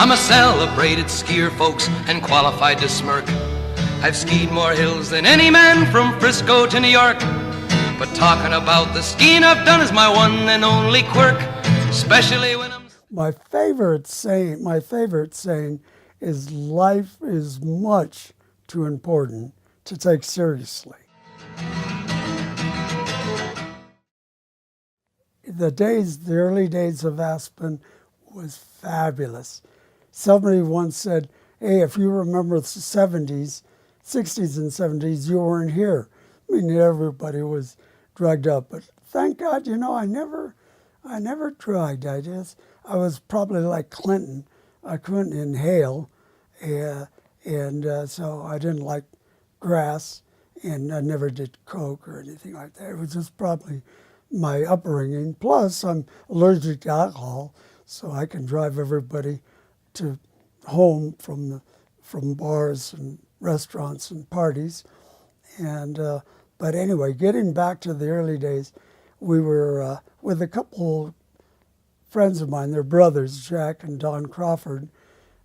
I'm a celebrated skier, folks, and qualified to smirk. I've skied more hills than any man from Frisco to New York. But talking about the skiing I've done is my one and only quirk, especially when I'm... My favorite saying is life is much too important to take seriously. The early days of Aspen was fabulous. Somebody once said, hey, if you remember the 60s and 70s, you weren't here. I mean, everybody was drugged up. But thank God, I never drugged. I was probably like Clinton. I couldn't inhale, and so I didn't like grass, and I never did coke or anything like that. It was just probably my upbringing. Plus, I'm allergic to alcohol, so I can drive everybody to home from bars and restaurants and parties. And but anyway, getting back to the early days, we were with a couple friends of mine. They're brothers, Jack and Don Crawford.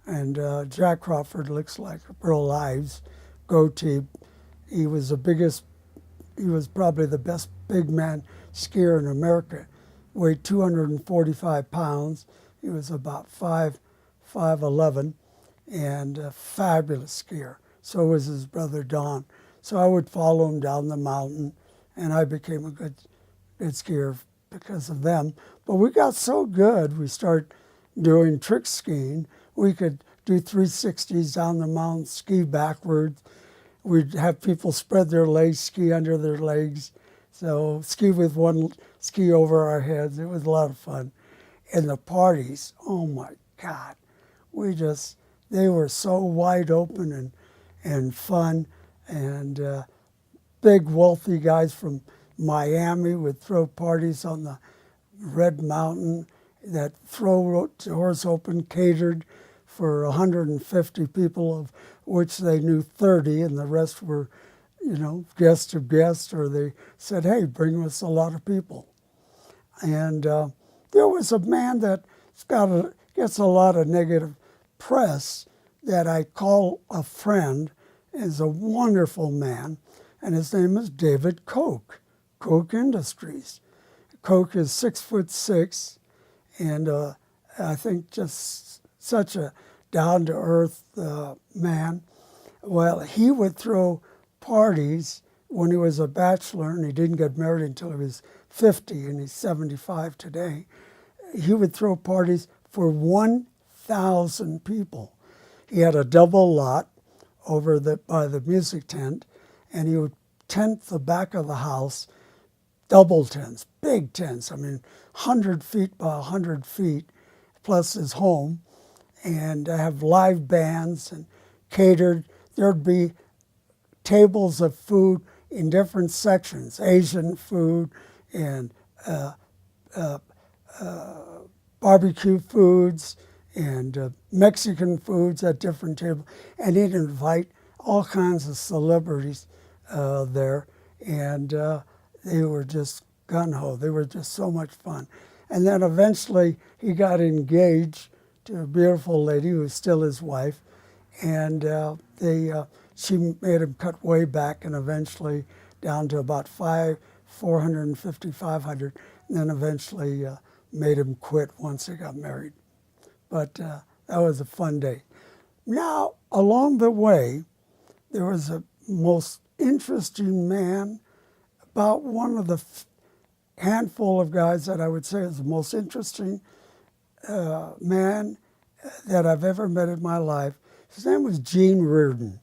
And Jack Crawford looks like Earl Ives, goatee. He was probably the best big man skier in America. Weighed 245 pounds. He was about 5'11", and a fabulous skier. So was his brother Don. So I would follow him down the mountain, and I became a good skier because of them. But we got so good, we started doing trick skiing. We could do 360s down the mountain, ski backwards. We'd have people spread their legs, ski under their legs. So ski with one ski over our heads. It was a lot of fun. And the parties, oh my God, they were so wide open and fun. And big wealthy guys from Miami would throw parties on the Red Mountain that throw doors open, catered for 150 people, of which they knew 30, and the rest were, guest to guest, or they said, hey, bring us a lot of people. And there was a man that gets a lot of negative press that I call a friend. Is a wonderful man, and his name is David Koch Industries. Koch is 6'6", and I think just such a down-to-earth man. Well, he would throw parties when he was a bachelor, and he didn't get married until he was 50, and he's 75 today. He would throw parties for 1,000 people. He had a double lot by the music tent, and he would tent the back of the house, double tents, big tents, 100 feet by 100 feet, plus his home, and have live bands and catered. There'd be tables of food in different sections, Asian food and barbecue foods, and Mexican foods at different tables, and he'd invite all kinds of celebrities there, and they were just gung-ho. They were just so much fun. And then eventually he got engaged to a beautiful lady who is still his wife, and she made him cut way back, and eventually down to about 450, 500, and then eventually made him quit once they got married. But that was a fun day. Now, along the way, there was a most interesting man, about one of the handful of guys that I would say is the most interesting man that I've ever met in my life. His name was Gene Reardon.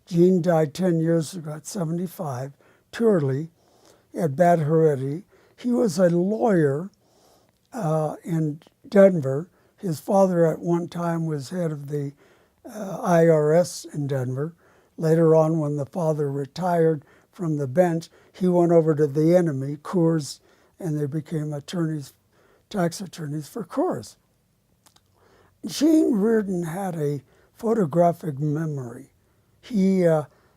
Gene died 10 years ago at 75, too early. He had bad heredity. He was a lawyer in Denver. His father at one time was head of the IRS in Denver. Later on, when the father retired from the bench, he went over to the enemy, Coors, and they became tax attorneys for Coors. Gene Reardon had a photographic memory.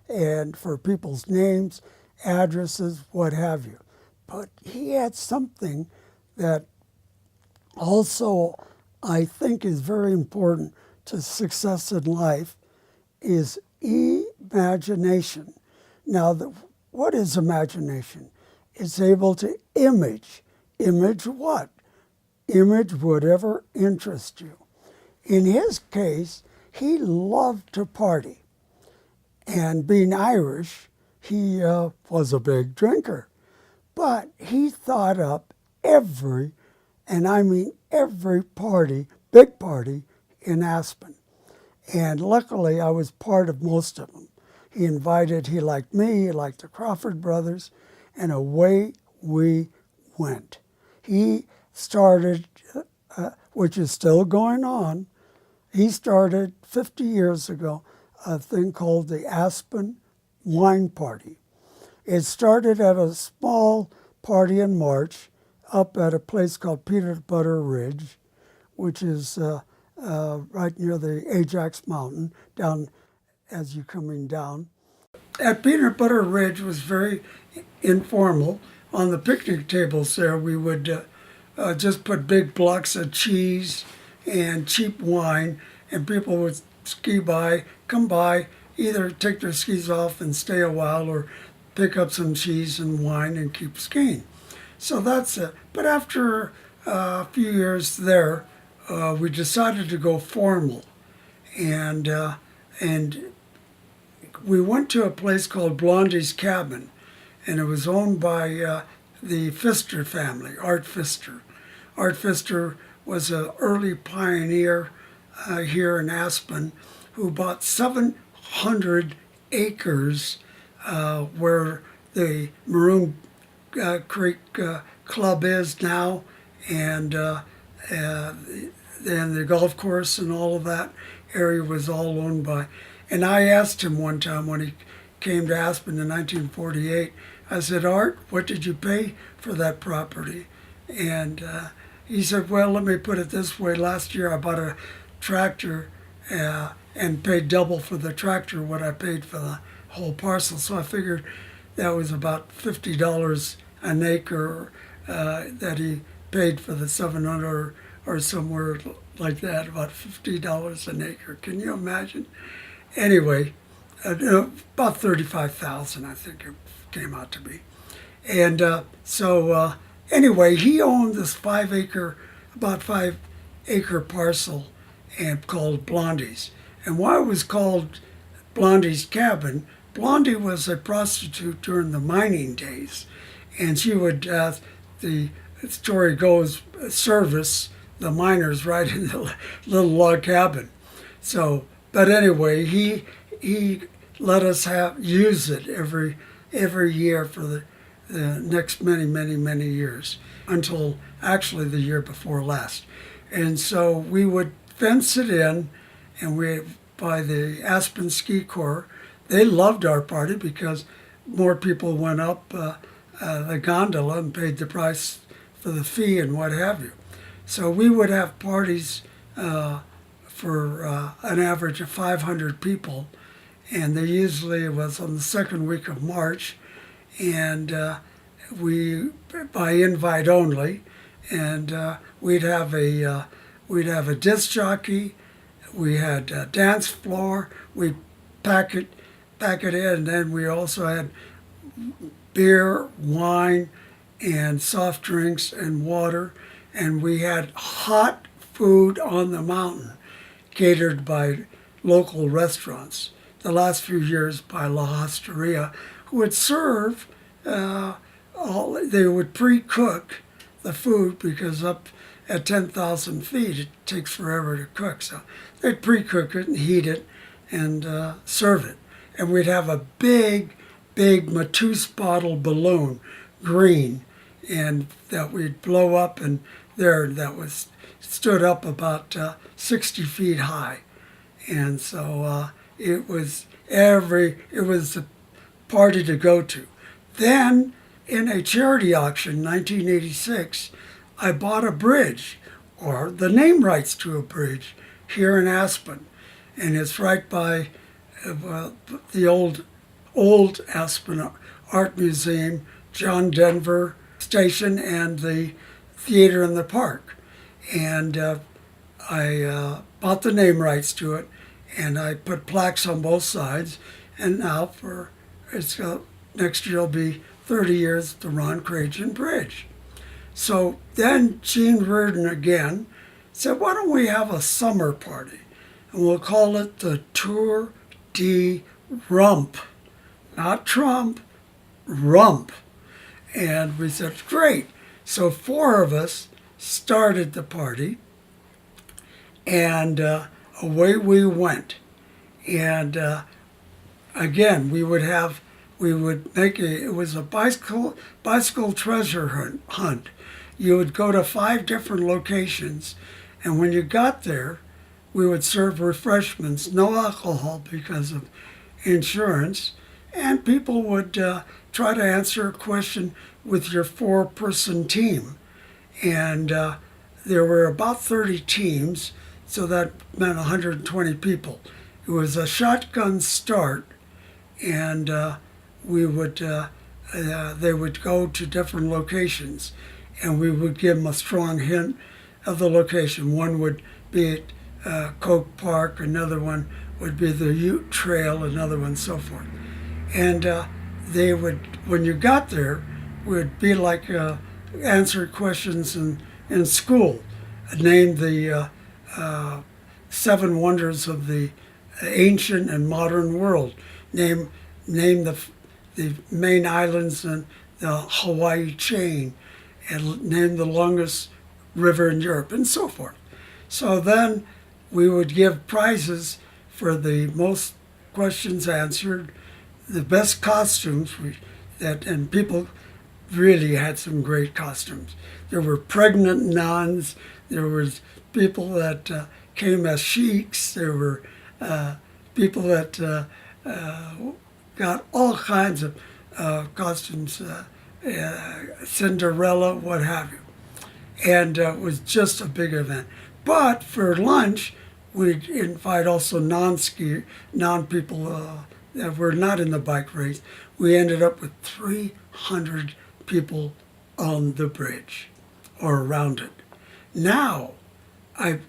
And for people's names, addresses, what have you. But he had something that also I think is very important to success in life is imagination. Now, what is imagination? It's able to image. Image what? Image whatever interests you. In his case, he loved to party. And being Irish, he was a big drinker. But he thought up every, and I mean every party, big party in Aspen. And luckily, I was part of most of them. He liked me, he liked the Crawford brothers, and away we went. He started, which is still going on, he started 50 years ago a thing called the Aspen Wine Party. It started at a small party in March up at a place called Peanut Butter Ridge, which is right near the Ajax Mountain, down as you're coming down. At Peanut Butter Ridge was very informal. On the picnic tables there, we would just put big blocks of cheese and cheap wine, and people would come by, either take their skis off and stay a while, or pick up some cheese and wine and keep skiing. So that's it. But after a few years there, we decided to go formal, and we went to a place called Blondie's Cabin, and it was owned by the Pfister family, Art Pfister. Art Pfister was an early pioneer here in Aspen who bought 700 acres where the Maroon Creek Club is now, and the golf course and all of that area was all owned by. And I asked him one time when he came to Aspen in 1948, I said, Art, what did you pay for that property? And he said, well, let me put it this way. Last year I bought a tractor and paid double for the tractor what I paid for the whole parcel. So I figured that was about $50 an acre that he paid for the 700 or somewhere like that, about $50 an acre. Can you imagine? Anyway, about 35,000, I think it came out to be. And anyway, he owned this about 5 acre parcel and called Blondie's. And why it was called Blondie's Cabin, Blondie was a prostitute during the mining days. And she would, the story goes, service the miners right in the little log cabin. So, but anyway, he let us use it every year for the next many years, until actually the year before last. And so we would fence it in, and by the Aspen Ski Corps, they loved our party because more people went up the gondola and paid the price for the fee and what have you. So we would have parties for an average of 500 people, and they usually was on the second week of March, and we by invite only, and we'd have a disc jockey, we had a dance floor, we pack it in, and then we also had beer, wine, and soft drinks and water, and we had hot food on the mountain catered by local restaurants. The last few years by La Hosteria, who would serve, they would pre-cook the food because up at 10,000 feet it takes forever to cook. So they'd pre-cook it and heat it and serve it. And we'd have a big Matus bottle balloon, green, and that we'd blow up, and that stood up about 60 feet high. And so it was a party to go to. Then in a charity auction, 1986, I bought a bridge, or the name rights to a bridge, here in Aspen. And it's right by the old Aspen Art Museum, John Denver Station, and the theater in the park. And I bought the name rights to it, and I put plaques on both sides. And now next year will be 30 years at the Ron Krajain Bridge. So then Gene Reardon again said, why don't we have a summer party? And we'll call it the Tour de Rump. Not Trump, Rump. And we said, great. So 4 of us started the party, and away we went. And again, it was a bicycle treasure hunt. You would go to 5 different locations, and when you got there, we would serve refreshments, no alcohol because of insurance, and people would try to answer a question with your 4-person team. And there were about 30 teams, so that meant 120 people. It was a shotgun start, and they would go to different locations, and we would give them a strong hint of the location. One would be at Coke Park, another one would be the Ute Trail, another one, so forth. And they would, when you got there, would be like answer questions in school. Name the 7 wonders of the ancient and modern world. Name the main islands in the Hawaii chain, and name the longest river in Europe, and so forth. So then we would give prizes for the most questions answered, the best costumes, and people really had some great costumes. There were pregnant nuns, there was people that came as sheiks, there were people that got all kinds of costumes, Cinderella, what have you. And it was just a big event. But for lunch, we'd invite also non-people that were not in the bike race. We ended up with 300 people on the bridge or around it. Now, I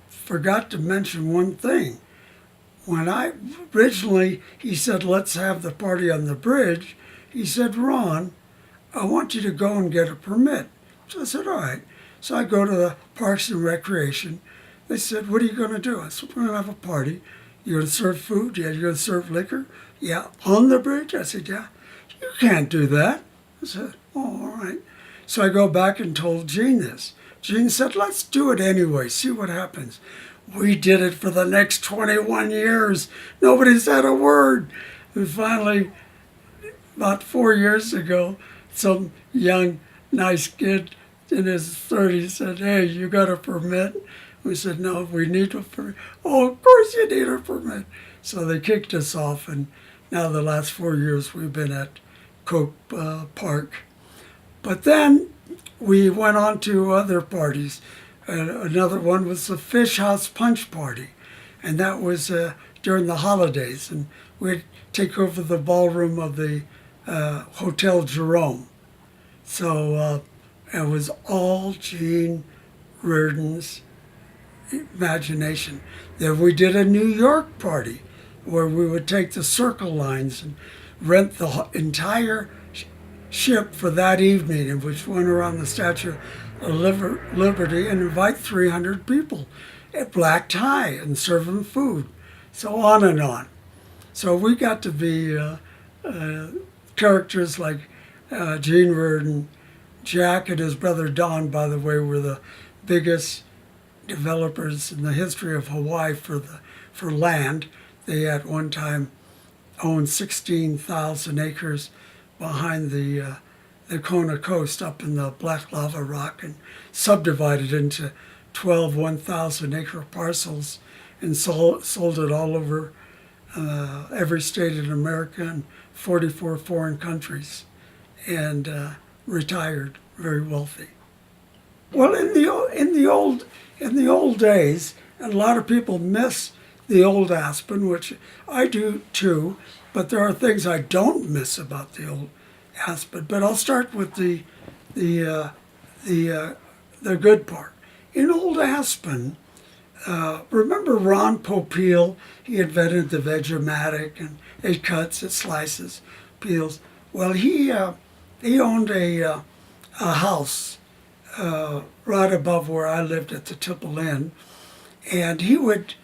forgot to mention one thing. When he said, let's have the party on the bridge, he said, Ron, I want you to go and get a permit. So I said, all right. So I go to the Parks and Recreation. They said, what are you going to do? I said, we're going to have a party. You're going to serve food? Yeah. You're going to serve liquor? Yeah. On the bridge? I said, yeah. You can't do that. I said, oh, all right. So I go back and told Gene this. Gene said, let's do it anyway, see what happens. We did it for the next 21 years. Nobody said a word. And finally, about 4 years ago, some young, nice kid in his 30s said, hey, you got a permit? We said, no, we need a permit. Oh, of course you need a permit. So they kicked us off, and now the last 4 years we've been at Coke Park. But then we went on to other parties. Another one was the Fish House Punch Party, and that was during the holidays, and we'd take over the ballroom of the Hotel Jerome. So it was all Gene Reardon's imagination. Then we did a New York party where we would take the Circle Lines and rent the entire ship for that evening, in which went around the Statue of Liberty and invite 300 people at black tie and serve them food. So on and on. So we got to be characters like Gene Reardon. Jack and his brother Don, by the way, were the biggest developers in the history of Hawaii for land. They at one time owned 16,000 acres behind the Kona coast up in the Black Lava Rock, and subdivided into 12 1,000-acre parcels and sold it all over every state in America and 44 foreign countries, and retired very wealthy. Well, in the old days, and a lot of people miss the old Aspen, which I do too, but there are things I don't miss about the old Aspen. But I'll start with the good part. In old Aspen, Remember Ron Popeil? He invented the Vegematic, and it cuts, it slices, peels. Well, he owned a house right above where I lived at the Tipple Inn, and he would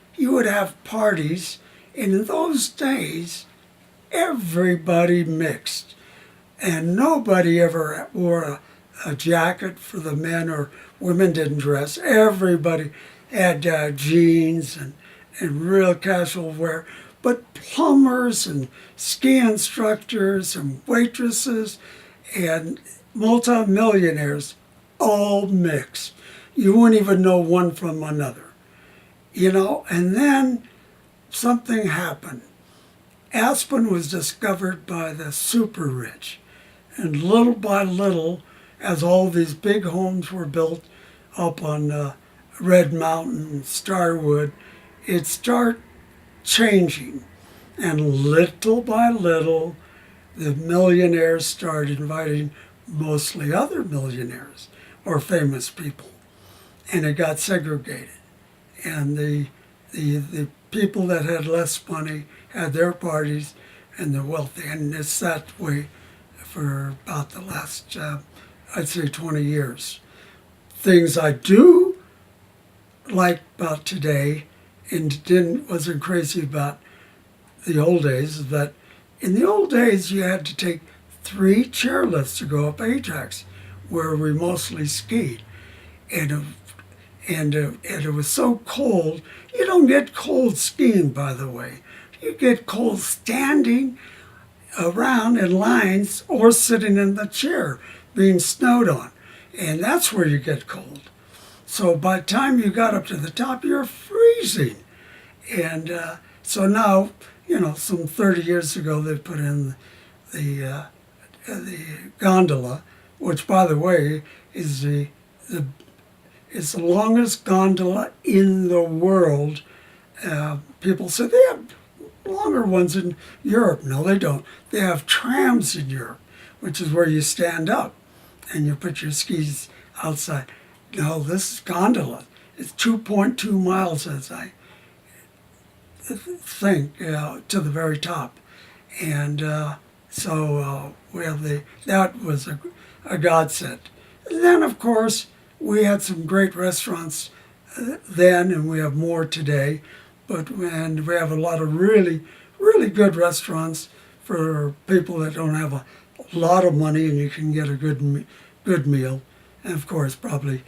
have parties. And in those days, everybody mixed, and nobody ever wore a jacket for the men, or women didn't dress. Everybody had jeans and real casual wear. But plumbers and ski instructors and waitresses and multimillionaires all mixed. You wouldn't even know one from another, And then something happened. Aspen was discovered by the super rich. And little by little, as all these big homes were built up on Red Mountain, Starwood, it started changing. And little by little, the millionaires started inviting mostly other millionaires or famous people. And it got segregated. And the people that had less money had their parties, and the wealthy. And it's that way for about the last, I'd say, 20 years. Things I do like about today and wasn't crazy about the old days is that in the old days you had to take 3 chairlifts to go up Ajax, where we mostly skied. And it was so cold. You don't get cold skiing, by the way. You get cold standing around in lines or sitting in the chair being snowed on. And that's where you get cold. So by the time you got up to the top, you're freezing. And so now, some 30 years ago, they put in the gondola, which, by the way, is it's the longest gondola in the world. People say they have longer ones in Europe. No, they don't. They have trams in Europe, which is where you stand up and you put your skis outside. No, this is gondola. It's 2.2 miles, as I think, to the very top. And so we have that was a godsend. And then, of course, we had some great restaurants then, and we have more today. And we have a lot of really, really good restaurants for people that don't have a lot of money, and you can get a good meal. And of course, probably,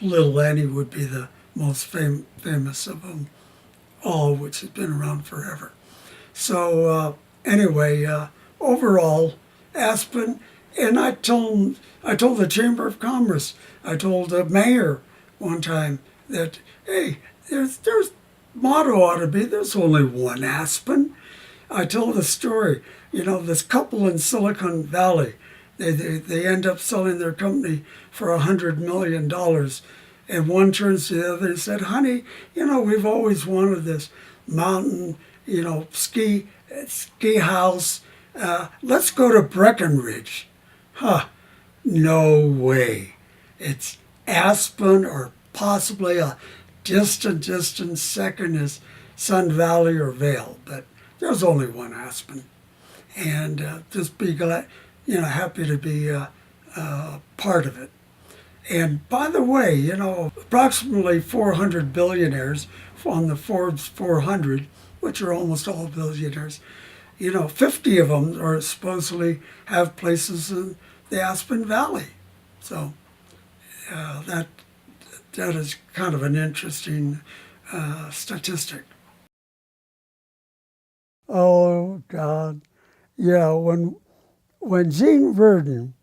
Little Annie would be the most famous of them all, which has been around forever. So anyway, overall, Aspen, and I told the Chamber of Commerce, I told the mayor one time that, hey, there's motto ought to be, there's only one Aspen. I told the story, this couple in Silicon Valley, they end up selling their company for $100 million. And one turns to the other and said, honey, we've always wanted this mountain, ski house. Let's go to Breckenridge. No way. It's Aspen, or possibly a distant second is Sun Valley or Vail, but there's only one Aspen. And just be glad, happy to be part of it. And by the way, approximately 400 billionaires on the Forbes 400, which are almost all billionaires, 50 of them are supposedly have places in the Aspen Valley. So that is kind of an interesting statistic. Oh God, yeah. When Gene Verdon,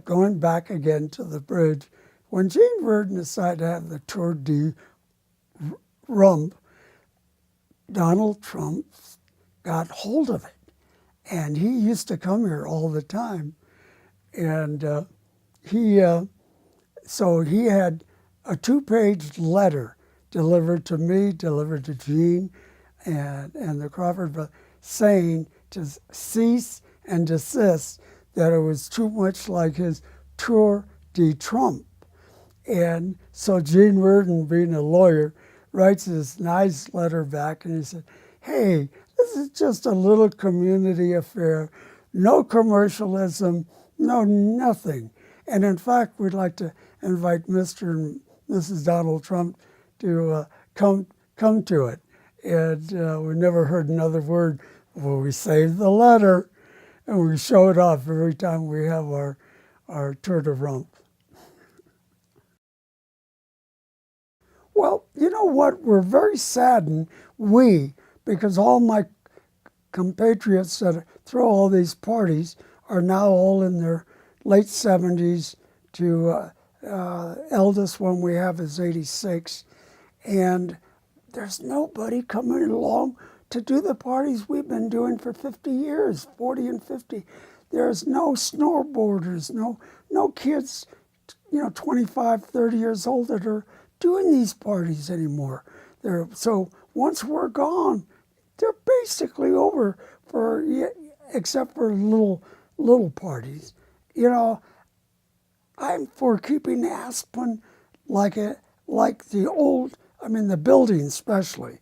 going back again to the bridge, when Gene Verdon decided to have the Tour de Rump, Donald Trump got hold of it, and he used to come here all the time, and so he had a 2-page letter delivered to me, delivered to Gene, and the Crawford brothers, saying to cease and desist, that it was too much like his Tour de Trump. And so Gene Reardon, being a lawyer, writes this nice letter back, and he said, hey, this is just a little community affair, no commercialism, no nothing. And in fact, we'd like to invite Mr. and Mrs. Donald Trump to come to it. And we never heard another word. Well, we saved the letter, and we show it off every time we have our tour de rump. Well, you know what? We're very saddened, because all my compatriots that throw all these parties are now all in their late 70s to eldest one we have is 86. And there's nobody coming along to do the parties we've been doing for 50 years, 40 and 50. There's no snowboarders, no kids, 25, 30 years old that are doing these parties anymore. So once we're gone, they're basically over except for little parties. I'm for keeping Aspen like the old, the building especially.